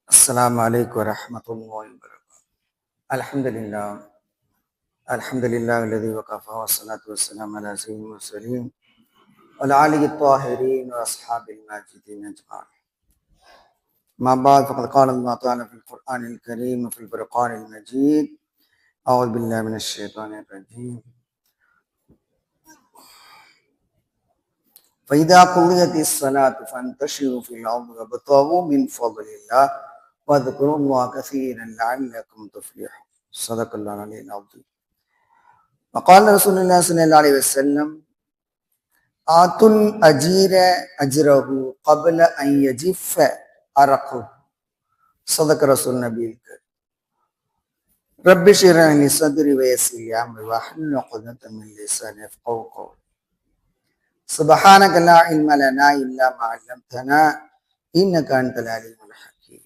السلام عليكم ورحمة الله وبركاته. الحمد لله الذي وكفى والصلاة والسلام على سيد المرسلين وعلى آله الطاهرين وأصحاب الماجدين أجمعين. ما بعد فقد قال الله تعالى في القرآن الكريم وفي الفرقان المجيد: أعوذ بالله من الشيطان الرجيم. فإذا قضيت الصلاة فانتشروا في الأرض وابتغوا من فضل الله واذكروا الله كثيرا لعلكم تفلحون. صدق الله العلي العظيم. وقال رسول الله صلى الله عليه وسلم: آتوا الأجير أجره قبل أن يجف عرقه. صدق رسول النبي الكريم. رب اشرح لي صدري ويسر لي أمري واحلل عقدة من لساني يفقهوا قولي. سبحانك لا علم لنا إلا ما علمتنا إنك أنت العليم الحكيم.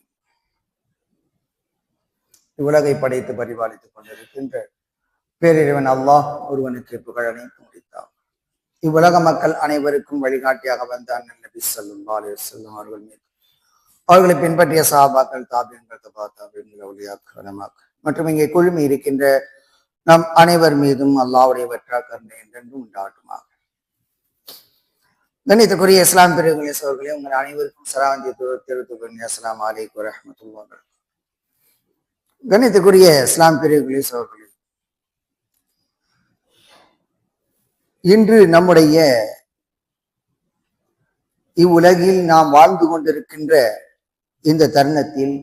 இவ்வுலகை படைத்து பரிபாலித்துக் கொண்டிருக்கின்ற பேரிறைவன் அல்லாஹ் ஒருவனுக்கு புகழ் அனைத்து முடித்தார். இவ்வுலக மக்கள் அனைவருக்கும் வழிகாட்டியாக வந்த அண்ணன் நபி ஸல்லல்லாஹு அலைஹி வஸல்லம் அவர்கள் மீது, அவர்களை பின்பற்றிய சஹாபாக்கள், தாபியீன்கள், தபா தாபியீன்கள், அவுலியாக்கள், உலமாக்கள் மற்றும் இங்கே குழுமி இருக்கின்ற நம் அனைவர் மீதும் அல்லாஹ்வுடைய வெற்றா கருணை என்றென்றும் உண்டாட்டுமாக. கண்ணியத்துக்குரிய இஸ்லாம் பிரிவுகளே சோர்களே, உங்கள் அனைவருக்கும் சலாந்தி தெரிவித்துக் அஸ்ஸலாமு அலைக்கும் வரஹ்மத்துல்லாஹி வபரகாத்துஹு. கண்ணியத்துக்குரிய இஸ்லாம் பிரிவுகளே சோர்களே, இன்று நம்முடைய இவ்வுலகில் நாம் வாழ்ந்து கொண்டிருக்கின்ற இந்த தருணத்தில்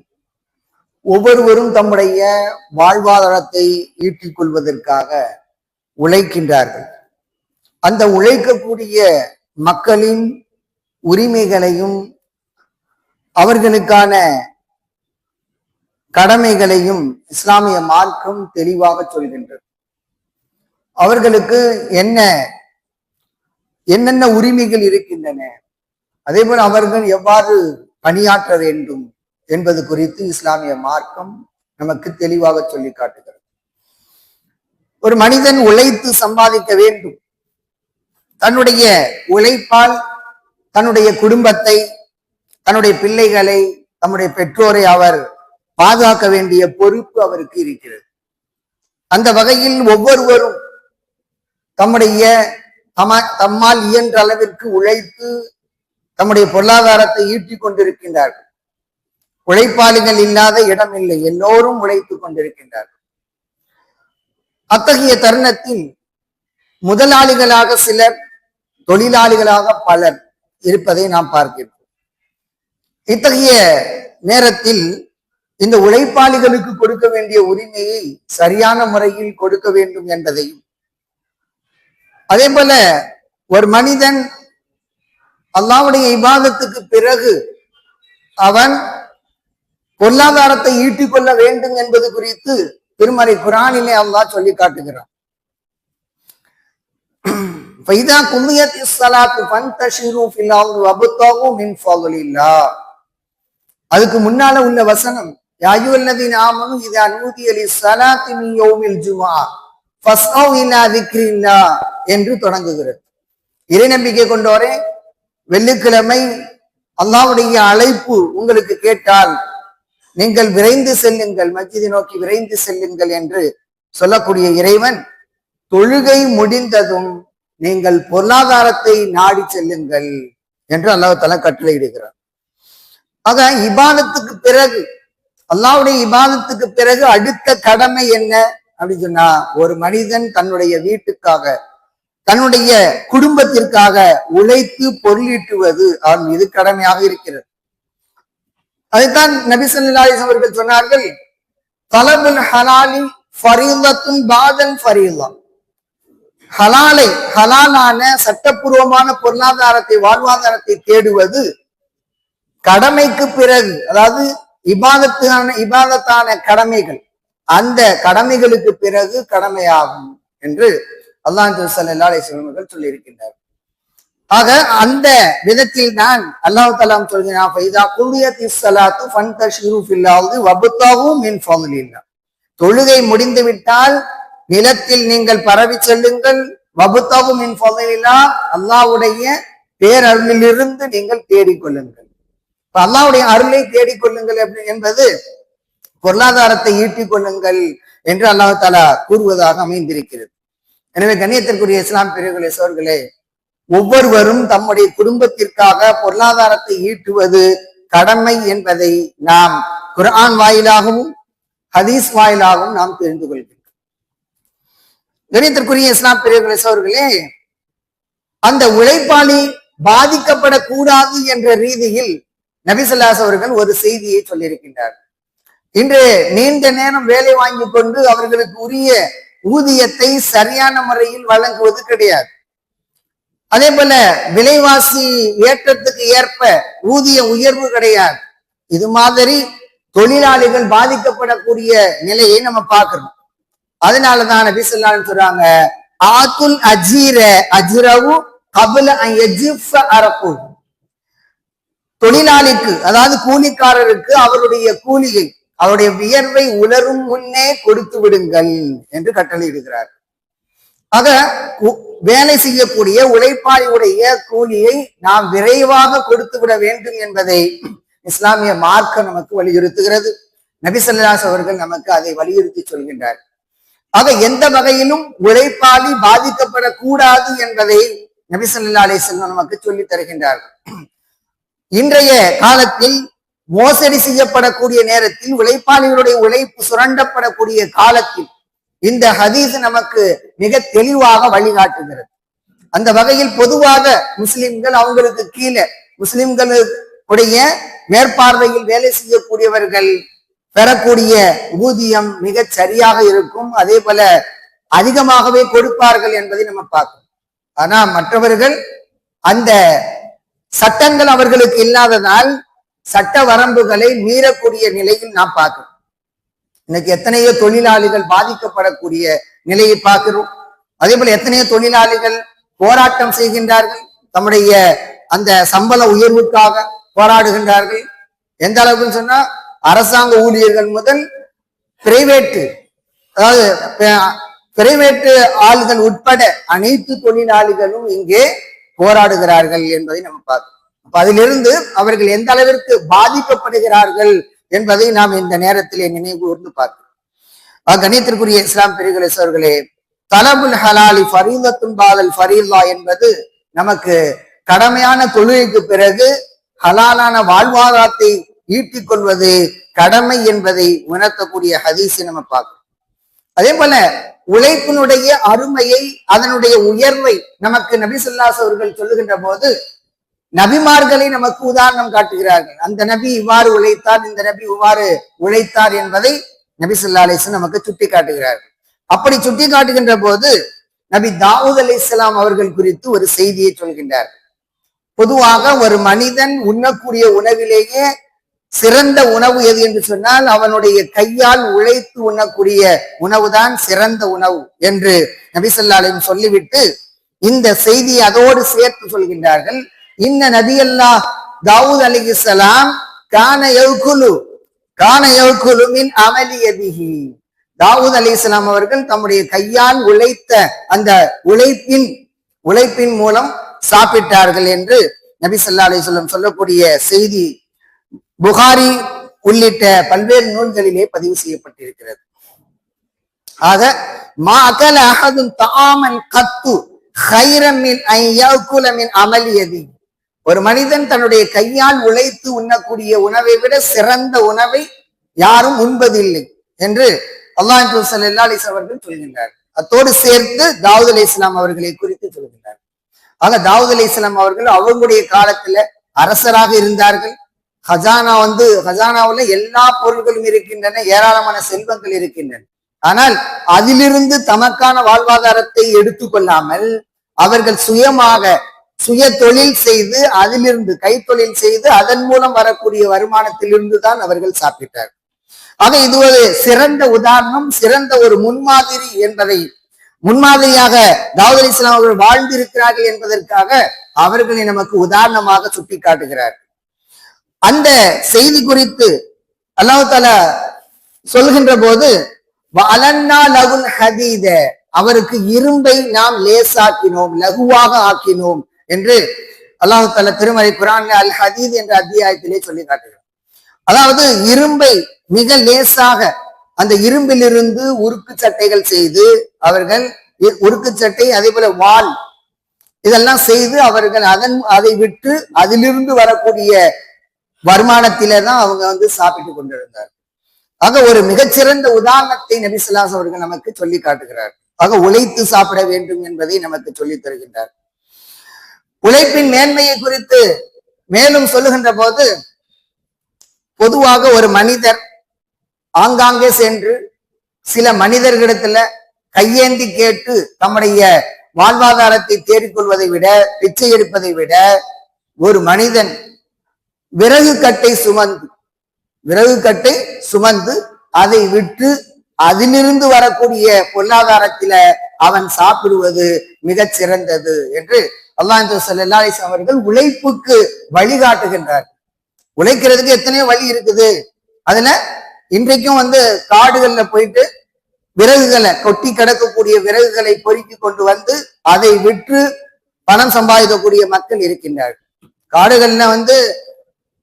ஒவ்வொருவரும் தம்முடைய வாழ்வாதாரத்தை ஈட்டிக் கொள்வதற்காக உழைக்கின்றார்கள். அந்த உழைக்கக்கூடிய மக்களின் உரிமைகளையும் அவர்களுக்கான கடமைகளையும் இஸ்லாமிய மார்க்கம் தெளிவாக சொல்கின்றது. அவர்களுக்கு என்னென்ன உரிமைகள் இருக்கின்றன, அதே போல அவர்கள் எவ்வாறு பணியாற்ற வேண்டும் என்பது குறித்து இஸ்லாமிய மார்க்கம் நமக்கு தெளிவாக சொல்லி காட்டுகிறது. ஒரு மனிதன் உழைத்து சம்பாதிக்க வேண்டும். தன்னுடைய உழைப்பால் தன்னுடைய குடும்பத்தை, தன்னுடைய பிள்ளைகளை, தன்னுடைய பெற்றோரை அவர் பாதுகாக்க வேண்டிய பொறுப்பு அவருக்கு இருக்கிறது. அந்த வகையில் ஒவ்வொருவரும் தம்மால் இயன்ற அளவிற்கு உழைத்து தம்முடைய பொருளாதாரத்தை ஈட்டிக் கொண்டிருக்கின்றார்கள். உழைப்பாளிகள் இல்லாத இடம் இல்லை, எல்லோரும் உழைத்துக் கொண்டிருக்கின்றார்கள். அத்தகைய தருணத்தில் முதலாளிகளாக சிலர், தொழிலாளிகளாக பலர் இருப்பதை நாம் பார்க்கிறோம். இத்தகைய நேரத்தில் இந்த உழைப்பாளிகளுக்கு கொடுக்க வேண்டிய உரிமையை சரியான முறையில் கொடுக்க வேண்டும் என்பதையும், அதே போல ஒரு மனிதன் அல்லாஹ்வுடைய இபாதத்துக்கு பிறகு அவன் பொருளாதாரத்தை ஈட்டிக் கொள்ள வேண்டும் என்பது குறித்து திருமறை குர்ஆனிலே அல்லாஹ் சொல்லி காட்டுகிறான். فَإِذَا قُضِيَتِ الصَّلَاةُ فَانْتَشِرُوا فِي الْأَرْضِ وَابْتَغُوا مِنْ فَضْلِ اللَّهِ. அதுக்கு முன்னால உள்ள வசனம் யா அய்யுஹல்லதீன ஆமனூ இதா நூதிய லிஸ்ஸலாத்தி மின் யௌமில் ஜும்ஆ ஃபஸ்அவ் இலா திக்ரில்லாஹ் என்று தொடங்குகிறது. இறை நம்பிக்கை கொண்டோரே, வெள்ளிக்கிழமை அல்லாஹ்வுடைய அழைப்பு உங்களுக்கு கேட்டால் நீங்கள் விரைந்து செல்லுங்கள், மஸ்ஜிதை நோக்கி விரைந்து செல்லுங்கள் என்று சொல்லக்கூடிய இறைவன், தொழுகை முடிந்ததும் நீங்கள் பொருளாதாரத்தை நாடி செல்லுங்கள் என்று அல்லாஹ் தஆலா கட்டளையிடுகிறார். ஆக இபாதத்துக்கு பிறகு, அல்லாஹ்வுடைய இபாதத்துக்கு பிறகு அடுத்த கடமை என்ன அப்படின்னு சொன்னா, ஒரு மனிதன் தன்னுடைய வீட்டுக்காக, தன்னுடைய குடும்பத்திற்காக உழைத்து பொருளீட்டுவது அவன் மீது கடமையாக இருக்கிறது. அதைத்தான் நபி ஸல்லல்லாஹு அலைஹி வஸல்லம் அவர்கள் சொன்னார்கள், தலபுல் ஹலாலி ஃபரீலத்துன் பாதல் ஃபரீலா. ஹலாலான சட்டப்பூர்வமான பொருளாதாரத்தை, வாழ்வாதாரத்தை தேடுவது கடமைக்கு பிறகு, அதாவது இபாதத்தான கடமைகள், அந்த கடமைகளுக்கு பிறகு கடமையாகும் என்று அல்லாஹ் ஸல்லல்லாஹு அலைஹி வஸல்லம் அவர்கள் சொல்லி இருக்கின்றார். ஆக அந்த விதத்தில் தான் அல்லாஹ் தஆலா சொல்கிறான், ஃபைதா குலியத்திஸ் ஸலாத்து ஃபன்தஷிரு ஃபில் அர்தி வப்தகு மின் ஃபضலில்லாஹ். தொழுகை முடிந்து விட்டால் நிலத்தில் நீங்கள் பரவி செல்லுங்கள், வப்தகு மின் ஃபضலில்லாஹ், அல்லாஹ்வுடைய பேரருளிலிருந்து நீங்கள் தேடிக்கொள்ளுங்கள். அல்லாஹ்வுடைய அருளை தேடிக்கொள்ளுங்கள் என்பது பொருளாதாரத்தை ஈட்டிக் கொள்ளுங்கள் என்று அல்லாஹ் தஆலா கூறுவதாக அமைந்திருக்கிறது. எனவே கண்ணியத்திற்குரிய இஸ்லாம் பெரியவர்களே, சோர்களே, ஒவ்வொருவரும் தம்முடைய குடும்பத்திற்காக பொருளாதாரத்தை ஈட்டுவது கடமை என்பதை நாம் குர்ஆன் வாயிலாகவும் ஹதீஸ் வாயிலாகவும் நாம் தெரிந்து கொள்கிறோம். கண்ணியத்திற்குரிய இஸ்லாம் பெரியவர்களே, சோர்களே, அந்த உழைப்பாளி பாதிக்கப்படக்கூடாது என்ற ரீதியில் நபி ஸல்லல்லாஹு அலைஹி அவர்கள் ஒரு செய்தியை சொல்லியிருக்கின்றார். இன்று நீண்ட நேரம் வேலை வாங்கி கொண்டு அவர்களுக்கு உரிய ஊதியத்தை சரியான முறையில் வழங்குவது கிடையாது. அதே போல விலைவாசி ஏற்றத்துக்கு ஏற்ப ஊதிய உயர்வு கிடையாது. இது மாதிரி தொழிலாளிகள் பாதிக்கப்படக்கூடிய நிலையை நம்ம பார்க்கிறோம். அதனாலதான் நபி ஸல்லல்லாஹு அலைஹி சொல்றாங்க, ஆத்துல் அஜீர அஜ்ரஹு கப்ல அன் யஜிஃப அரகு. தொழிலாளிக்கு, அதாவது கூலிக்காரருக்கு அவருடைய கூலியை, அவருடைய வியர்வை உலரும் முன்னே கொடுத்து விடுங்கள் என்று கட்டளையிடுகிறார். ஆக வேலை செய்யக்கூடிய உழைப்பாளியுடைய கூலியை நாம் விரைவாக கொடுத்து விட வேண்டும் என்பதை இஸ்லாமிய மார்க்கம் நமக்கு வலியுறுத்துகிறது. நபி ஸல்லல்லாஹு அலைஹி அவர்கள் நமக்கு அதை வலியுறுத்தி சொல்கின்றார். ஆக எந்த வகையிலும் உழைப்பாளி பாதிக்கப்படக்கூடாது என்பதை நபி ஸல்லல்லாஹு அலைஹி வஸல்லம் நமக்கு சொல்லித் தருகின்றார்கள். இன்றைய காலத்தில் மோசடி செய்யப்படக்கூடிய நேரத்தில், உழைப்பாளிகளுடைய உழைப்பு சுரண்டப்படக்கூடிய காலத்தில் இந்த ஹதீஸ் நமக்கு மிக தெளிவாக வழிகாட்டுகிறது. அந்த வகையில் பொதுவாக முஸ்லிம்கள், அவங்களுக்கு கீழே முஸ்லிம்களுடைய மேற்பார்வையில் வேலை செய்யக்கூடியவர்கள் பெறக்கூடிய ஊதியம் மிக சரியாக இருக்கும். அதே போல அதிகமாகவே கொடுப்பார்கள் என்பதை நம்ம பார்க்கணும். ஆனா மற்றவர்கள் அந்த சட்டங்கள் அவர்களுக்கு இல்லாததால் சட்ட வரம்புகளை மீறக்கூடிய நிலையில் நாம் பார்க்கிறோம். இன்னைக்கு எத்தனையோ தொழிலாளிகள் பாதிக்கப்படக்கூடிய நிலையை பார்க்கிறோம். அதே போல எத்தனையோ தொழிலாளிகள் போராட்டம் செய்கின்றார்கள், தம்முடைய அந்த சம்பள உயர்வுக்காக போராடுகின்றார்கள். எந்த அளவுக்குன்னு சொன்னா, அரசாங்க ஊழியர்கள் முதல் பிரைவேட்டு, அதாவது பிரைவேட்டு ஆளுகள் உட்பட அனைத்து தொழிலாளிகளும் இங்கே போராடுகிறார்கள் என்பதை நம்ம பார்க்கிறோம். அப்ப அதிலிருந்து அவர்கள் எந்த அளவிற்கு பாதிக்கப்படுகிறார்கள் என்பதை நாம் இந்த நேரத்திலே நினைவு கூர்ந்து பார்க்கிறோம். கண்ணியத்திற்குரிய இஸ்லாம் பெரியவர்களே, சகோதரர்களே, தலபுல் ஹலாலி ஃபரீதத்துன் பாதல் ஃபரீலா என்பது நமக்கு கடமையான தொழிலுக்கு பிறகு ஹலாலான வாழ்வாதாரத்தை ஈட்டிக் கொள்வது கடமை என்பதை உணர்த்தக்கூடிய ஹதீஸை நம்ம பார்க்கிறோம். அதே போல உழைப்பினுடைய அருமையை, அதனுடைய உயர்வை நமக்கு நபி ஸல்லல்லாஹு அலைஹி அவர்கள் சொல்லுகின்ற போது நபிமார்களை நமக்கு உதாரணம் காட்டுகிறார்கள். அந்த நபி இவ்வாறு உழைத்தார், இந்த நபி இவ்வாறு உழைத்தார் என்பதை நபி ஸல்லல்லாஹு அலைஹி வஸல்லம் நமக்கு சுட்டி காட்டுகிறார்கள். அப்படி சுட்டி காட்டுகின்ற போது நபி தாவூத் அலைஹிஸ்ஸலாம் அவர்கள் குறித்து ஒரு செய்தியை சொல்கின்றார். பொதுவாக ஒரு மனிதன் உண்ணக்கூடிய உணவிலேயே சிறந்த உணவு எது என்று சொன்னால், அவனுடைய கையால் உழைத்து உண்ணக்கூடிய உணவுதான் சிறந்த உணவு என்று நபி ஸல்லல்லாஹு அலைஹி வஸல்லம் சொல்லிவிட்டு இந்த செய்தியை அதோடு சேர்த்து சொல்கின்றார்கள். இன்ன நபி அல்லாஹ் தாவூத் அலைஹிஸ்ஸலாம் கான யகுலு மின் அமலி யதிஹி. தாவூத் அலைஹிஸ்ஸலாம் அவர்கள் தம்முடைய கையால் உழைத்த அந்த உழைப்பின் மூலம் சாப்பிட்டார்கள் என்று நபி ஸல்லல்லாஹு அலைஹி வஸல்லம் சொல்லக்கூடிய செய்தி புகாரி உள்ளிட்ட பல்வேறு நூல்களிலே பதிவு செய்யப்பட்டிருக்கிறது. ஆக மா அகல அஹதுன் தஆமன் கத்து கைரம் மின் அன் யகுல மின் அமலி யதிஹி. ஒரு மனிதன் தன்னுடைய கையால் உழைத்து உண்ணக்கூடிய உணவை விட சிறந்த உணவை யாரும் உண்பதில்லை என்று அல்லாஹ் ஸல்லல்லாஹு அலைஹி அவர்கள் சொல்கின்றார். அத்தோடு சேர்த்து தாவூத் அலைஹிஸ்ஸலாம் அவர்களை குறித்து சொல்கின்றார். ஆக தாவூத் அலைஹிஸ்ஸலாம் அவர்கள் அவங்களுடைய காலத்துல அரசராக இருந்தார்கள். ஹஜானாவுல எல்லா பொருள்களும் இருக்கின்றன, ஏராளமான செல்வங்கள் இருக்கின்றன. ஆனால் அதிலிருந்து தமக்கான வாழ்வாதாரத்தை எடுத்துக்கொள்ளாமல் அவர்கள் சுய தொழில் செய்து, அதிலிருந்து கைத்தொழில் செய்து அதன் மூலம் வரக்கூடிய வருமானத்திலிருந்து தான் அவர்கள் சாப்பிட்டார். ஆக இது ஒரு சிறந்த உதாரணம், சிறந்த ஒரு முன்மாதிரி என்பதை, முன்மாதிரியாக தாவூத் அலைஹிஸ்ஸலாம் அவர்கள் வாழ்ந்திருக்கிறார்கள் என்பதற்காக அவர்களை நமக்கு உதாரணமாக சுட்டி காட்டுகிறார். அந்த செய்தி குறித்து அல்லாஹ் தஆலா சொல்கின்ற போது வஅலன்னா லகுல் ஹதீத, அவருக்கு இரும்பை நாம் லேசாக்கினோம், லகுவாக ஆக்கினோம் என்று அல்லாஹ் தஆலா திருமறை குர்ஆன்ல அல் ஹதீத் என்ற அத்தியாயத்திலே சொல்லி காட்டுகிறார். அதாவது இரும்பை மிக லேசாக அந்த இரும்பிலிருந்து உருக்கு சட்டைகள் செய்து அவர்கள் உருக்கு சட்டை, அதே போல வாள், இதெல்லாம் செய்து அவர்கள் அதை விட்டு அதிலிருந்து வரக்கூடிய வருமானத்திலே தான் அவங்க சாப்பிட்டு கொண்டிருந்தார். ஆக ஒரு மிகச்சிறந்த உதாரணத்தை நபி ஸல்லல்லாஹு அலைஹி அவர்கள் நமக்கு சொல்லி காட்டுகிறார். ஆக உழைத்து சாப்பிட வேண்டும் என்பதை நமக்கு சொல்லி தருகின்றார். உழைப்பின் மேன்மையை குறித்து மேலும் சொல்லுகின்ற போது, பொதுவாக ஒரு மனிதர் ஆங்காங்கே சென்று சில மனிதர்களிடத்துல கையேந்தி கேட்டு தம்முடைய வாழ்வாதாரத்தை தேடிக்கொள்வதை விட, பிச்சை எடுப்பதை விட, ஒரு மனிதன் விறகு கட்டை சுமந்து அதை விட்டு அதிலிருந்து வரக்கூடிய பொருளாதாரத்தில அவன் சாப்பிடுவது மிகச் சிறந்தது என்று அல்லாஹ் ஸல்லல்லாஹு அலைஹி வஸல்லம் அவர்கள் உழைப்புக்கு வழிகாட்டுகின்றார். உழைக்கிறதுக்கு எத்தனையோ வழி இருக்குது. அதுல இன்றைக்கும் காடுகள்ல போயிட்டு விறகுகளை, கொட்டி கிடக்கக்கூடிய விறகுகளை பொறுக்கி கொண்டு வந்து அதை விற்று பணம் சம்பாதிக்கக்கூடிய மக்கள் இருக்கின்றார்கள். காடுகள்ல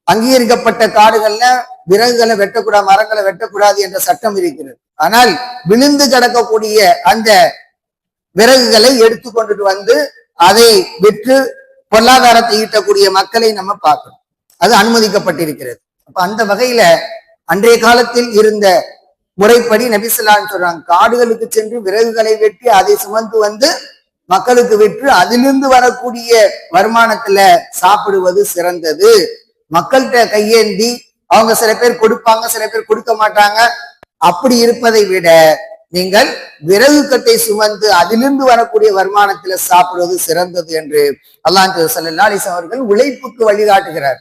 அங்கீகரிக்கப்பட்ட காடுகள்ல விறகுகளை வெட்டக்கூடாது, மரங்களை வெட்டக்கூடாது என்ற சட்டம் இருக்கிறது. ஆனால் விழுந்து கிடக்கக்கூடிய அந்த விறகுகளை எடுத்து கொண்டுட்டு வந்து அதை விற்று பொருளாதாரத்தை ஈட்டக்கூடிய மக்களை நம்ம பார்க்கணும். அது அனுமதிக்கப்பட்டிருக்கிறது. அப்ப அந்த வகையில அன்றைய காலத்தில் இருந்த முறைப்படி நபி ஸல்லல்லாஹு அலைஹி சொல்றாங்க, காடுகளுக்கு சென்று விறகுகளை வெட்டி அதை சுமந்து வந்து மக்களுக்கு விற்று அதிலிருந்து வரக்கூடிய வருமானத்துல சாப்பிடுவது சிறந்தது. மக்கள்கிட்ட கையேந்தி அவங்க சில பேர் கொடுப்பாங்க, சில பேர் கொடுக்க மாட்டாங்க. அப்படி இருப்பதை விட நீங்கள் விறகு கட்டை சுமந்து அதிலிருந்து வரக்கூடிய வருமானத்துல சாப்பிடுவது சிறந்தது என்று அல்லாஹ் ஸல்லல்லாஹு அலைஹி வஸல்லம் அவர்கள் உழைப்புக்கு வழிகாட்டுகிறார்.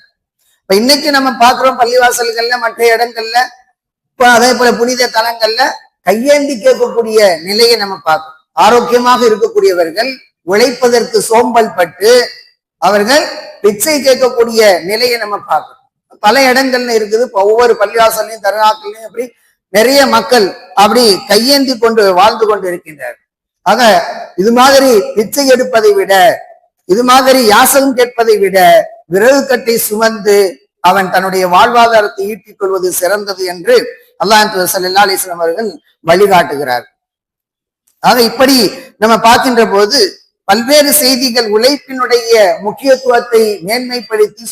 இப்ப இன்னைக்கு நம்ம பார்க்கிறோம், பள்ளிவாசல்கள்ல, மற்ற இடங்கள்ல, அதே போல புனித தலங்கள்ல கையேந்தி கேட்கக்கூடிய நிலையை நம்ம பார்க்கிறோம். ஆரோக்கியமாக இருக்கக்கூடியவர்கள் உழைப்பதற்கு சோம்பல் பட்டு அவர்கள் பிச்சை கேட்கக்கூடிய நிலையை நம்ம பார்க்கிறோம். பல இடங்கள்ல இருக்குது. ஒவ்வொரு பள்ளிவாசல்லையும் தர்காக்கள்லையும் அப்படி நிறைய மக்கள் அப்படி கையேந்தி கொண்டு வாழ்ந்து கொண்டு இருக்கின்றார். ஆக இது மாதிரி பிச்சை எடுப்பதை விட, இது மாதிரி யாசகம் கேட்பதை விட விறகு கட்டை சுமந்து அவன் தன்னுடைய வாழ்வாதாரத்தை ஈட்டிக் கொள்வது சிறந்தது என்று அல்லாஹ் ஸல்லல்லாஹு அலைஹி வஸல்லம் அவர்கள் வழிகாட்டுகிறார். ஆக இப்படி நம்ம பார்க்கின்ற போது பல்வேறு செய்திகள் உழைப்பினுடைய முக்கியத்துவத்தை மேன்மைப்படுத்தி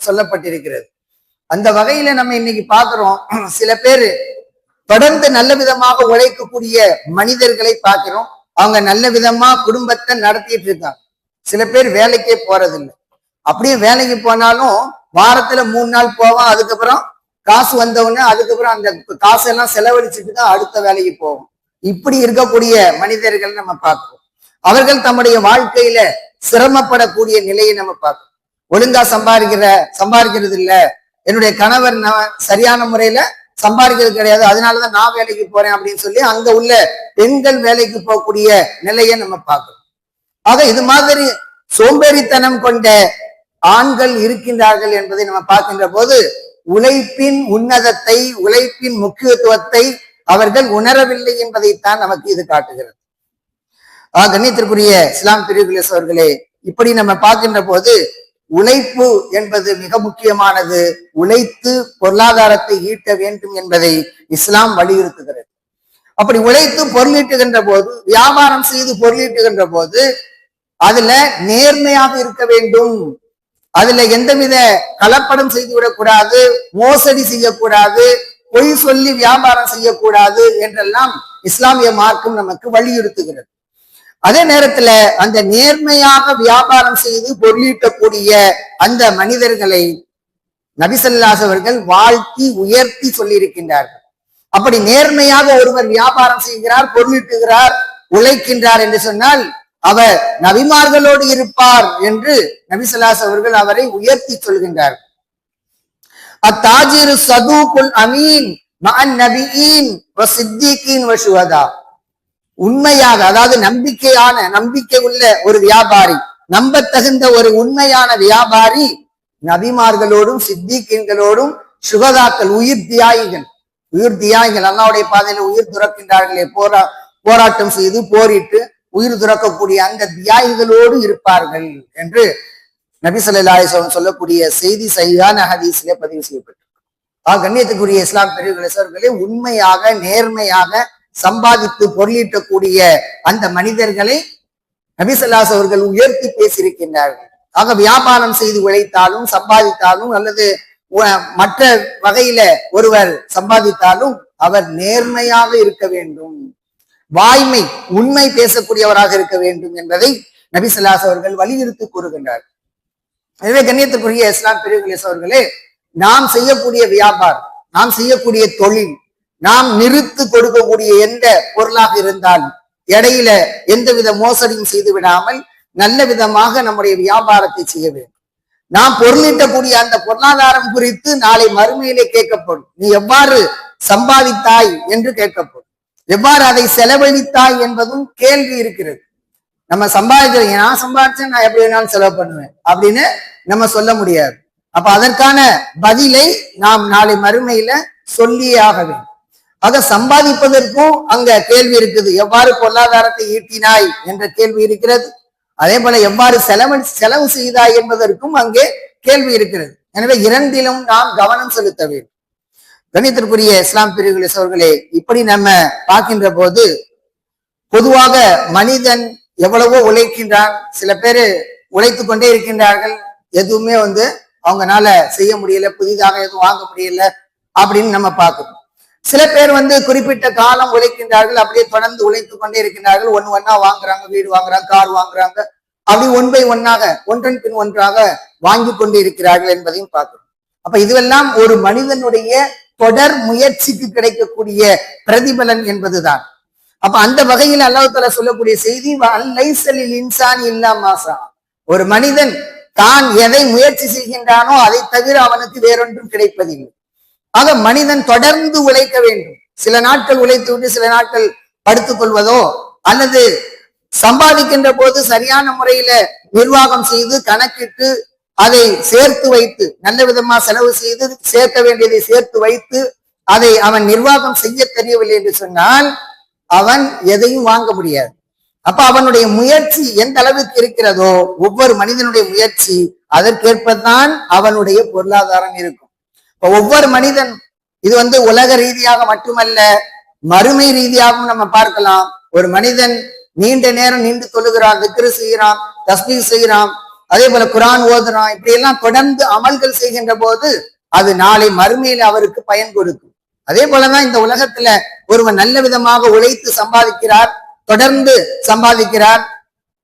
சொல்லப்பட்டிருக்கிறது. அந்த வகையில நம்ம இன்னைக்கு பார்க்கிறோம், சில பேர் தொடர்ந்து நல்ல விதமாக உழைக்கக்கூடிய மனிதர்களை பார்க்கிறோம். அவங்க நல்ல விதமா குடும்பத்தை நடத்திட்டு இருக்காங்க. சில பேர் வேலைக்கே போறதில்லை. அப்படியே வேலைக்கு போனாலும் வாரத்துல 3 நாள் போவான். அதுக்கப்புறம் காசு வந்தவுடனே அதுக்கப்புறம் அந்த காசெல்லாம் செலவழிச்சுட்டு தான் அடுத்த வேலைக்கு போவோம். இப்படி இருக்கக்கூடிய மனிதர்கள் நம்ம பார்க்கிறோம். அவர்கள் தம்முடைய வாழ்க்கையில சிரமப்படக்கூடிய நிலையை நம்ம பார்க்கிறோம். ஒழுங்கா சம்பாதிக்கிறது இல்ல, என்னுடைய கணவர் சரியான முறையில சம்பாதிக்கிறது கிடையாது, அதனாலதான் நான் வேலைக்கு போறேன் அப்படின்னு சொல்லி அங்க உள்ள பெண்கள் வேலைக்கு போகக்கூடிய நிலையை நம்ம பார்க்கிறோம். ஆக இது மாதிரி சோம்பேறித்தனம் கொண்ட ஆண்கள் இருக்கின்றார்கள் என்பதை நம்ம பார்க்கின்ற போது உழைப்பின் உன்னதத்தை, உழைப்பின் முக்கியத்துவத்தை அவர்கள் உணரவில்லை என்பதைத்தான் நமக்கு இது காட்டுகிறது. கண்ணியத்திற்குரிய இஸ்லாம் பிரிவுகளே அவர்களே, இப்படி நம்ம பார்க்கின்ற போது உழைப்பு என்பது மிக முக்கியமானது. உழைத்து பொருளாதாரத்தை ஈட்ட வேண்டும் என்பதை இஸ்லாம் வலியுறுத்துகிறது. அப்படி உழைத்து பொருளீட்டுகின்ற போது, வியாபாரம் செய்து பொருளீட்டுகின்ற போது அதுல நேர்மையாக இருக்க வேண்டும். அதுல எந்தவித கலப்படம் செய்து விடக்கூடாது, மோசடி செய்யக்கூடாது, பொய் சொல்லி வியாபாரம் செய்யக்கூடாது என்றெல்லாம் இஸ்லாமிய மார்க்கம் நமக்கு வலியுறுத்துகிறது. அதே நேரத்துல அந்த நேர்மையாக வியாபாரம் செய்து பொருளீட்டக்கூடிய அந்த மனிதர்களை நபி ஸல்லல்லாஹு அலைஹி அவர்கள் வாழ்த்தி உயர்த்தி சொல்லி இருக்கின்றார்கள். அப்படி நேர்மையாக ஒருவர் வியாபாரம் செய்கிறார், பொருளீட்டுகிறார், உழைக்கின்றார் என்று சொன்னால் அவர் நபிமார்களோடு இருப்பார் என்று நபி ஸல்லல்லாஹு அலைஹி அவர்கள் அவரை உயர்த்தி சொல்கின்றார். அத்தாஜிரு சதூகுல் அமீன் மஅன் நபியீன் வ சித்தீகீன் வ ஷுஹதா. உண்மையாக, அதாவது நம்பிக்கை உள்ள ஒரு வியாபாரி, நம்ப தகுந்த ஒரு உண்மையான வியாபாரி நபிமார்களோடும் சித்திகீன்களோடும் சுகதாக்கள், உயிர் தியாகிகள் அல்லாஹ்வுடைய பாதையில உயிர் துறக்கின்றார்களே, போராட்டம் செய்து போரிட்டு உயிர் துறக்கக்கூடிய அந்த தியாகிகளோடு இருப்பார்கள் என்று நபி ஸல்லல்லாஹு அலைஹி வஸல்லம் சொல்லக்கூடிய செய்தி சரியான ஹதீஸிலே பதிவு செய்யப்பட்டிருக்கு. கண்ணியத்துக்குரிய இஸ்லாம் பெரியவர்களே, உண்மையாக நேர்மையாக சம்பாதித்து பொருளீட்டக்கூடிய அந்த மனிதர்களை நபி ஸல்லல்லாஹு அலைஹி அவர்கள் உயர்த்தி பேசியிருக்கின்றார்கள். ஆக வியாபாரம் செய்து உழைத்தாலும் சம்பாதித்தாலும் அல்லது மற்ற வகையில ஒருவர் சம்பாதித்தாலும் அவர் நேர்மையாக இருக்க வேண்டும், வாய்மை உண்மை பேசக்கூடியவராக இருக்க வேண்டும் என்பதை நபி ஸல்லல்லாஹு அலைஹி அவர்கள் வலியுறுத்தி கூறுகின்றார். எனவே கண்ணியத்துக்குரிய இஸ்லாம் பெரியவர்களே அவர்களே, நாம் செய்யக்கூடிய வியாபாரம், நாம் செய்யக்கூடிய தொழில், நாம் நிறுத்து கொடுக்கக்கூடிய எந்த பொருளாக இருந்தாலும் இடையில எந்தவித மோசடியும் செய்து விடாமல் நல்ல விதமாக நம்முடைய வியாபாரத்தை செய்ய வேண்டும். நாம் பொருளீட்டக்கூடிய அந்த பொருளாதாரம் குறித்து நாளை மறுமையிலே கேட்கப்படும். நீ எவ்வாறு சம்பாதித்தாய் என்று கேட்கப்படும். எவ்வாறு அதை செலவழித்தாய் என்பதும் கேள்வி இருக்கிறது. நம்ம சம்பாதிக்கிறீங்க, நான் சம்பாதிச்சேன், நான் எப்படி வேணாலும் செலவு பண்ணுவேன் அப்படின்னு நம்ம சொல்ல முடியாது. அப்ப அதற்கான பதிலை நாம் நாளை மறுமையில சொல்லியே ஆக வேண்டும். ஆக சம்பாதிப்பதற்கும் அங்க கேள்வி இருக்குது. எவ்வாறு பொருளாதாரத்தை ஈட்டினாய் என்ற கேள்வி இருக்கிறது. அதே போல எவ்வாறு செலவு செய்தாய் என்பதற்கும் அங்கே கேள்வி இருக்கிறது. எனவே இரண்டிலும் நாம் கவனம் செலுத்த வேண்டும். கணித்திற்குரிய இஸ்லாம் பிரிவுகளே அவர்களே, இப்படி நம்ம பார்க்கின்ற போது பொதுவாக மனிதன் எவ்வளவோ உழைக்கின்றான். சில பேர் உழைத்து கொண்டே இருக்கின்றார்கள், எதுவுமே அவங்கனால செய்ய முடியல, புதிதாக எதுவும் வாங்க முடியல அப்படின்னு நம்ம பார்க்கணும். சில பேர் குறிப்பிட்ட காலம் உழைக்கின்றார்கள், அப்படியே தொடர்ந்து உழைத்து கொண்டே இருக்கின்றார்கள். ஒன்னா வாங்குறாங்க, வீடு வாங்குறாங்க, கார் வாங்குறாங்க, அப்படி ஒன் பை ஒன்னாக ஒன்றன் பின் ஒன்றாக வாங்கி கொண்டு இருக்கிறார்கள் என்பதையும் பார்க்கணும். அப்ப இதுவெல்லாம் ஒரு மனிதனுடைய தொடர் முயற்சிக்கு கிடைக்கக்கூடிய பிரதிபலன் என்பதுதான். அப்ப அந்த வகையில் அல்லாஹ் தஆலா சொல்லக்கூடிய செய்தி, லைஸலில் இன்சானி இல்லா மாஸா, ஒரு மனிதன் தான் எதை முயற்சி செய்கின்றானோ அதை தவிர அவனுக்கு வேறொன்றும் கிடைப்பதில்லை. ஆக மனிதன் தொடர்ந்து உழைக்க வேண்டும். சில நாட்கள் உழைத்து விட்டு சில நாட்கள் படுத்துக் கொள்வதோ அல்லது சம்பாதிக்கின்ற போது சரியான முறையில நிர்வாகம் செய்து கணக்கிட்டு அதை சேர்த்து வைத்து நல்ல விதமா செலவு செய்து சேர்க்க வேண்டியதை சேர்த்து வைத்து அதை அவன் நிர்வாகம் செய்ய தெரியவில்லை என்று சொன்னால் அவன் எதையும் வாங்க முடியாது. அப்ப அவனுடைய முயற்சி எந்த அளவுக்கு இருக்கிறதோ, ஒவ்வொரு மனிதனுடைய முயற்சி அதற்கேற்பதான் அவனுடைய பொருளாதாரம் இருக்கும். இப்ப ஒவ்வொரு மனிதன் இது உலக ரீதியாக மட்டுமல்ல, மறுமை ரீதியாகவும் நம்ம பார்க்கலாம். ஒரு மனிதன் நீண்ட நேரம் நின்று தொழுகிறான், திக்ரு செய்கிறான், தஸ்பீஹ் செய்கிறான், அதே போல குர்ஆன் ஓதுறான், இப்படி எல்லாம் தொடர்ந்து அமல்கள் செய்கின்ற போது அது நாளை மறுமையில அவருக்கு பயன் கொடுக்கும். அதே போலதான் இந்த உலகத்துல ஒருவன் நல்ல விதமாக உழைத்து சம்பாதிக்கிறார், தொடர்ந்து சம்பாதிக்கிறார்,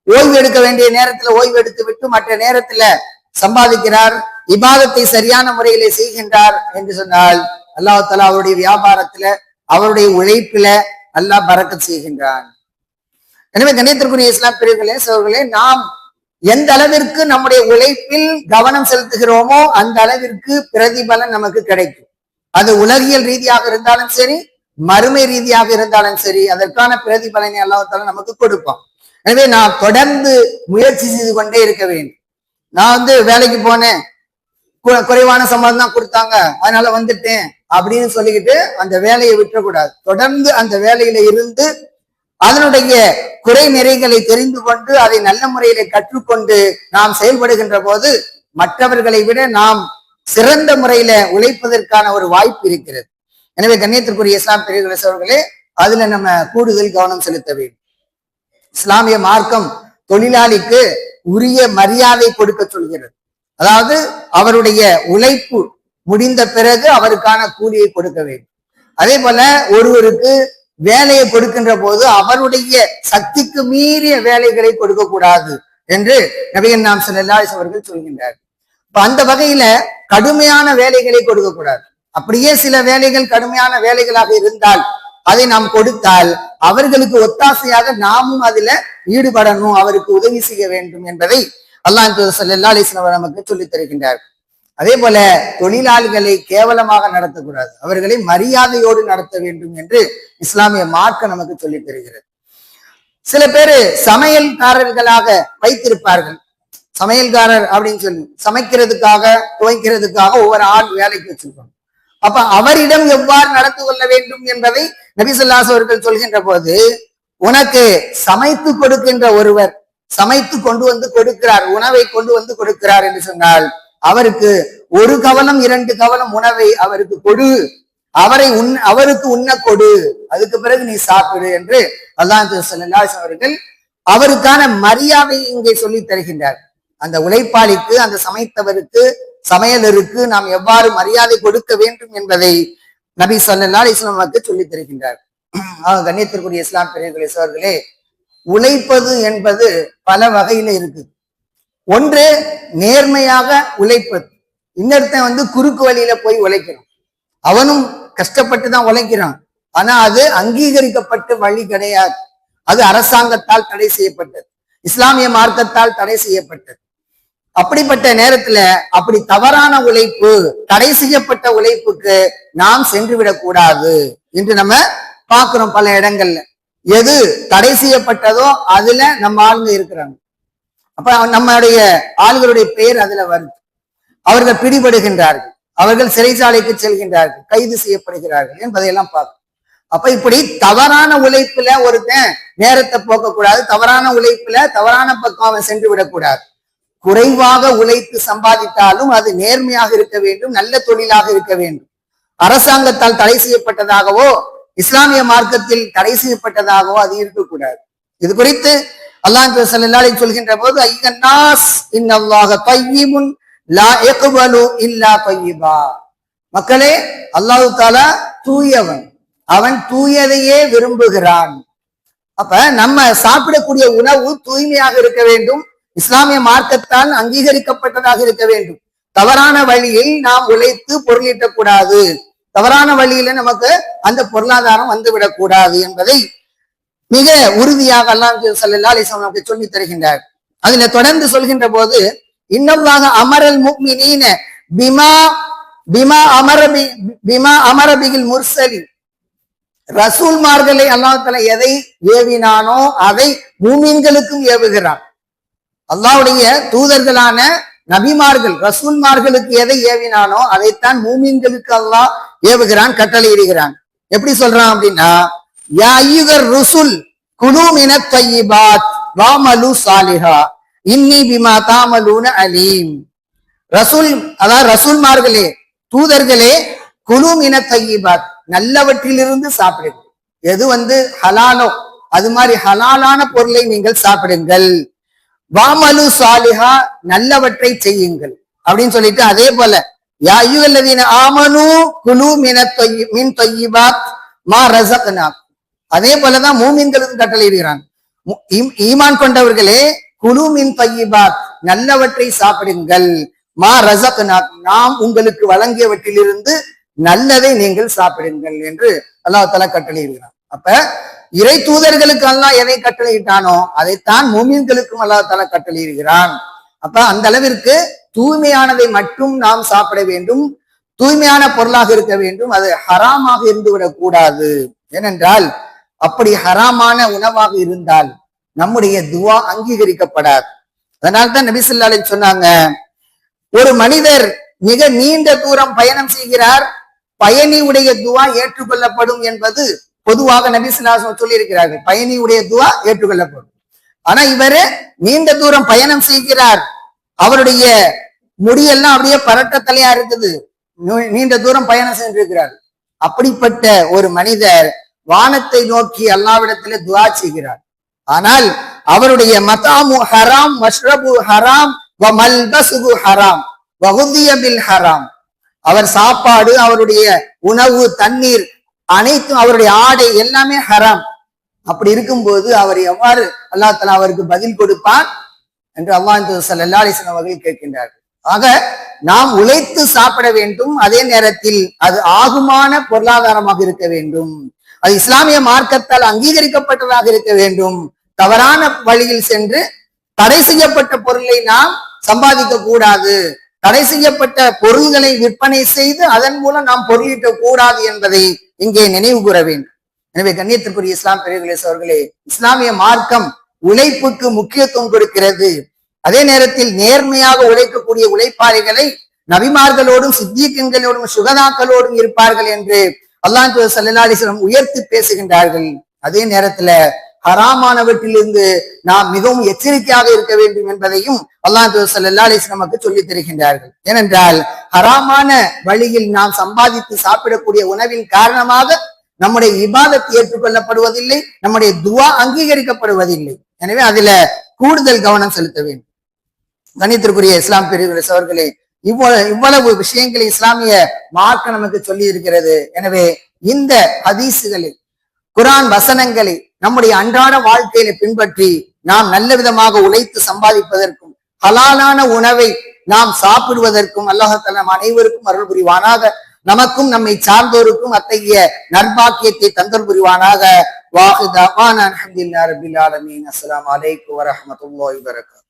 ஓய்வு எடுக்க வேண்டிய நேரத்துல ஓய்வு எடுத்து விட்டு மற்ற நேரத்துல சம்பாதிக்கிறார், இபாதத்தை சரியான முறையிலே செய்கின்றார் என்று சொன்னால் அல்லாஹ் தஆலா அவருடைய வியாபாரத்துல அவருடைய உழைப்பில அல்லாஹ் பரக்கத் செய்கின்றான். எனவே கண்ணியத்திற்குரிய இஸ்லாம் பிரிவுகளே நாம் எந்த அளவிற்கு நம்முடைய உழைப்பில் கவனம் செலுத்துகிறோமோ அந்த அளவிற்கு பிரதிபலன் நமக்கு கிடைக்கும். அது உலகியல் ரீதியாக இருந்தாலும் சரி, மறுமை ரீதியாக இருந்தாலும் சரி, அதற்கான பிரதிபலனை அல்லாஹ் தஆலா நமக்கு கொடுப்பான். எனவே நான் தொடர்ந்து முயற்சி செய்து கொண்டே இருக்க வேண்டும். நான் வேலைக்கு போனேன், குறைவான சம்பளம் தான் கொடுத்தாங்க, அதனால வந்துட்டேன் அப்படின்னு சொல்லிக்கிட்டு அந்த வேலையை விட்டுறக்கூடாது. தொடர்ந்து அந்த வேலையில இருந்து அதனுடைய குறை நிறைகளை தெரிந்து கொண்டு அதை நல்ல முறையில கற்றுக்கொண்டு நாம் செயல்படுகின்ற போது மற்றவர்களை விட நாம் சிறந்த முறையில உழைப்பதற்கான ஒரு வாய்ப்பு இருக்கிறது. எனவே கண்ணியத்திற்குரிய இஸ்லாம் பெரியவர்களே, அதுல நம்ம கூடுதல் கவனம் செலுத்த வேண்டும். இஸ்லாமிய மார்க்கம் தொழிலாளிக்கு உரிய மரியாதை கொடுக்க சொல்கிறது. அதாவது அவருடைய உழைப்பு முடிந்த பிறகு அவருக்கான கூலியை கொடுக்க வேண்டும். அதே போல ஒருவருக்கு வேலையை கொடுக்கின்ற போது அவருடைய சக்திக்கு மீறிய வேலைகளை கொடுக்க கூடாது என்று நபிகள் நாயகம் ஸல்லல்லாஹு அலைஹி அவர்கள் சொல்கின்றார். இப்ப அந்த வகையில கடுமையான வேலைகளை கொடுக்க கூடாது. அப்படியே சில வேலைகள் கடுமையான வேலைகளாக இருந்தால் அதை நாம் கொடுத்தால் அவர்களுக்கு ஒத்தாசையாக நாமும் அதுல ஈடுபடணும், அவருக்கு உதவி செய்ய வேண்டும் என்பதை அல்லாஹ் ஸல்லல்லாஹு அலைஹி வஸல்லம் நமக்கு சொல்லித் தருகின்றார். அதே போல தொழிலாளிகளை கேவலமாக நடத்தக்கூடாது, அவர்களை மரியாதையோடு நடத்த வேண்டும் என்று இஸ்லாமிய மார்க்கம் நமக்கு சொல்லித் தருகிறது. சில பேரு சமையல்காரர்களாக வைத்திருப்பார்கள். சமையல்காரர் அப்படின்னு சொல்லி சமைக்கிறதுக்காக துவைக்கிறதுக்காக ஒவ்வொரு ஆள் வேலைக்கு வச்சிருக்கோம். அப்ப அவரிடம் எவ்வாறு நடந்து கொள்ள வேண்டும் என்பதை நபி ஸல்லல்லாஹு அலைஹி அவர்கள் சொல்கின்ற போது, உனக்கு சமைத்து கொடுக்கின்ற ஒருவர் சமைத்து கொண்டு வந்து கொடுக்கிறார், உணவை கொண்டு வந்து கொடுக்கிறார் என்று சொன்னால் அவருக்கு ஒரு கவலம் 2 கவலம் உணவை அவருக்கு கொடு, அவருக்கு உண்ண கொடு, அதுக்கு பிறகு நீ சாப்பிடு என்று அல்லாஹ் ஸல்லல்லாஹு அலைஹி அவர்கள் அவருக்கான மரியாதை இங்கே சொல்லி தருகின்றார். அந்த உழைப்பாளிக்கு, அந்த சமைத்தவருக்கு, சமையலருக்கு நாம் எவ்வாறு மரியாதை கொடுக்க வேண்டும் என்பதை நபி ஸல்லல்லாஹு அலைஹி வஸல்லம் நமக்கு சொல்லி தருகின்றார். கண்ணியத்திற்குரிய இஸ்லாம் பெரியவர்களே சகோதரர்களே, உழைப்பது என்பது பல வகையில இருக்கு. ஒன்று நேர்மையாக உழைப்பது, இன்னொருத்தன் குறுக்கு வழியில போய் உழைக்கிறான், அவனும் கஷ்டப்பட்டு தான் உழைக்கிறான், ஆனா அது அங்கீகரிக்கப்பட்ட வழி கிடையாது, அது அரசாங்கத்தால் தடை செய்யப்பட்டது, இஸ்லாமிய மார்க்கத்தால் தடை செய்யப்பட்டது. அப்படிப்பட்ட நேரத்துல அப்படி தவறான உழைப்பு, தடை செய்யப்பட்ட உழைப்புக்கு நாம் சென்று விடக்கூடாது என்று நம்ம பார்க்கிறோம் பல இடங்கள்ல. எது தடை செய்யப்பட்டதோ அதுல நம்ம ஆளுங்க இருக்கிறாங்க, அப்ப நம்மளுடைய ஆளுகளுடைய பெயர் அதுல வருது, அவர்கள் பிடிபடுகின்றார்கள், அவர்கள் சிறைச்சாலைக்கு செல்கின்றார்கள், கைது செய்யப்படுகிறார்கள் என்பதையெல்லாம் பார்க்கணும். அப்ப இப்படி தவறான உழைப்புல ஒருத்தன் நேரத்தை போக்கக்கூடாது, தவறான உழைப்புல தவறான பக்கம் அவன் சென்று விடக்கூடாது. குறைவாக உழைத்து சம்பாதித்தாலும் அது நேர்மையாக இருக்க வேண்டும், நல்ல தொழிலாக இருக்க வேண்டும். அரசாங்கத்தால் தடை செய்யப்பட்டதாகவோ இஸ்லாமிய மார்க்கத்தில் தடை செய்யப்பட்டதாகவோ அது இருக்கக்கூடாது. இது குறித்து அல்லாஹ் ஸல்லல்லாஹு அலைஹி சொல்கின்ற போது, ஐயன்னாஸ் இன்னல்லாஹ தய்யிபுன் லா யக்பலு இல்லா தய்யிபா, மக்களே அல்லாஹ் தஆலா தூயவன், அவன் தூயதையே விரும்புகிறான். அப்ப நம்ம சாப்பிடக்கூடிய உணவு தூய்மையாக இருக்க வேண்டும், இஸ்லாமிய மார்க்கத்தால் அங்கீகரிக்கப்பட்டதாக இருக்க வேண்டும். தவறான வழியில் நாம் உழைத்து பொருளீட்டக்கூடாது, தவறான வழியில நமக்கு அந்த பொருளாதாரம் வந்துவிடக் கூடாது என்பதை மிக உறுதியாக அல்லாஹ் ஸல்லல்லாஹு அலைஹி வஸல்லம் நமக்கு சொல்லி தருகின்றார். அதுல தொடர்ந்து சொல்கின்ற போது, இன்னல்லாஹ அமரல் முஃமினீன பிமா அமர பிகில் முர்சலின், ரசூல்மார்களை அல்லாஹ் தஆலா எதை ஏவினானோ அதை மூமின்களுக்கும் ஏவுகிறான். அல்லாஹ்வுடைய தூதர்களான நபிமார்கள் ரசூல்மார்களுக்கு எதை ஏவினானோ அதைத்தான் மூமின்களுக்கு அல்லாஹ் ஏவுகிறான், கட்டளையிடுகிறான். எப்படி சொல்றான் அப்படின்னா, யா அய்யுகர் ருசுல் குலு மினத் தய்யிபாத் வஅமலு சாலிஹா இன்னி பிமா தஅமலூன அலீம். அதாவது ரசூல்மார்களே, தூதர்களே, குலு மினத் தய்யிபாத், நல்லவற்றிலிருந்து சாப்பிடுங்கள். எது ஹலாலோ அது மாதிரி ஹலாலான பொருளை நீங்கள் சாப்பிடுங்கள். வாமலு சாலிஹா, நல்லவற்றை செய்யுங்கள் அப்படின்னு சொல்லிட்டு, அதே போல யா அய்யுஹல்லதீன ஆமனூ குலு மின் தய்யிபாத் மா ரஸக்னாக்கும், அதே போலதான் மூமின்களுக்கு கட்டளையிடுகிறான். ஈமான் கொண்டவர்களே, குலு மின் தய்யிபாத், நல்லவற்றை சாப்பிடுங்கள், மா ரஸக்னாக்கும், நாம் உங்களுக்கு வழங்கியவற்றிலிருந்து நல்லதை நீங்கள் சாப்பிடுங்கள் என்று அல்லாஹ் தஆலா கட்டளையிடுகிறான். அப்ப இறை தூதர்களுக்கு அல்லாஹ் எதை கட்டளையிட்டானோ அதைத்தான் மூமின்களுக்கும் அல்லாஹ் தஆலா கட்டளையிடுகிறான். அப்ப அந்த அளவிற்கு தூய்மையானதை மட்டும் நாம் சாப்பிட வேண்டும், தூய்மையான பொருளாக இருக்க வேண்டும், அது ஹராமாக இருந்து விடக் கூடாது. ஏனென்றால் அப்படி ஹராமான உணவாக இருந்தால் நம்முடைய துவா அங்கீகரிக்கப்படாது. அதனால்தான் நபி ஸல்லல்லாஹு அலைஹி சொன்னாங்க, ஒரு மனிதர் மிக நீண்ட தூரம் பயணம் செய்கிறார், பயணியுடைய துவா ஏற்றுக்கொள்ளப்படும் என்பது பொதுவாக நபி ஸல்லல்லாஹு அலைஹி வஸல்லம் சொல்லி இருக்கிறார்கள். பயணியுடைய துவா ஏற்றுக்கொள்ளப்படும். ஆனா இவரு நீண்ட தூரம் பயணம் செய்கிறார், அவருடைய முடியெல்லாம் அப்படியே பரட்ட தலையா இருக்குது, நீண்ட தூரம் பயணம் சென்றிருக்கிறார். அப்படிப்பட்ட ஒரு மனிதர் வானத்தை நோக்கி அல்லாஹ்விடத்திலே துஆ செய்கிறார். ஆனால் அவருடைய மதாமு ஹராம், மஷ்ரபு ஹராம், வ மல்பசுகு ஹராம், வ குதிய பில் ஹராம், அவர் சாப்பாடு, அவருடைய உணவு, தண்ணீர் அனைத்தும், அவருடைய ஆடை எல்லாமே ஹராம். அப்படி இருக்கும்போது அவர் எவ்வாறு அல்லாஹ் தஆலா அவருக்கு பதில் கொடுப்பான் என்று அல்லாஹ் ஸல்லல்லாஹு அலைஹி வஸல்லம் அவர்கள் கேட்கின்றார்கள். ஆக நாம் உழைத்து சாப்பிட வேண்டும், அதே நேரத்தில் அது ஆகுமான பொருளாதாரமாக இருக்க வேண்டும், அது இஸ்லாமிய மார்க்கத்தால் அங்கீகரிக்கப்பட்டதாக இருக்க வேண்டும். தவறான வழியில் சென்று தடை செய்யப்பட்ட பொருளை நாம் சம்பாதிக்க கூடாது, தடை செய்யப்பட்ட பொருள்களை விற்பனை செய்து அதன் மூலம் நாம் பொருளீட்ட கூடாது என்பதை இங்கே நினைவு கூற வேண்டும். எனவே கண்ணியத்திற்குரிய இஸ்லாம் பெரியவர்களே அவர்களே, இஸ்லாமிய மார்க்கம் உழைப்புக்கு முக்கியத்துவம் கொடுக்கிறது. அதே நேரத்தில் நேர்மையாக உழைக்கக்கூடிய உழைப்பாளிகளை நபிமார்களோடும் சித்திகீன்களோடும் சுகதாக்களோடும் இருப்பார்கள் என்று அல்லாஹ் ஸல்லல்லாஹு அலைஹி வஸல்லம் உயர்த்தி பேசுகின்றார்கள். அதே நேரத்துல ஹராமானவற்றிலிருந்து நாம் மிகவும் எச்சரிக்கையாக இருக்க வேண்டும் என்பதையும் அல்லாஹ் ஸல்லல்லாஹு அலைஹி வஸல்லம் நமக்கு சொல்லித் தருகின்றார்கள். ஏனென்றால் ஹராமான வழியில் நாம் சம்பாதித்து சாப்பிடக்கூடிய உணவின் காரணமாக நம்முடைய இபாதத் ஏற்றுக்கொள்ளப்படுவதில்லை, நம்முடைய துவா அங்கீகரிக்கப்படுவதில்லை. எனவே அதுல கூடுதல் கவனம் செலுத்த வேண்டும். கணித்திற்குரிய இஸ்லாம் பிரிவினர் அவர்களே, இவ்வளவு விஷயங்களை இஸ்லாமிய மார்க்க நமக்கு சொல்லி இருக்கிறது. எனவே இந்த ஹதீசுகளில் குர்ஆன் வசனங்களை நம்முடைய அன்றாட வாழ்க்கையில பின்பற்றி நாம் நல்ல விதமாக உழைத்து சம்பாதிப்பதற்கும் ஹலாலான உணவை நாம் சாப்பிடுவதற்கும் அல்லாஹ் தஆலா நம் அனைவருக்கும் அருள் புரிவானாக. நமக்கும் நம்மை சார்ந்தோருக்கும் அத்தகைய நற்பாக்கியத்தை தந்தல் புரிவானாக. வாஹித் அல்ஹம்துலில்லாஹி ரப்பில் ஆலமீன். அஸ்ஸலாமு அலைக்கும் வரஹ்மத்துல்லாஹி வபரகாத்துஹு.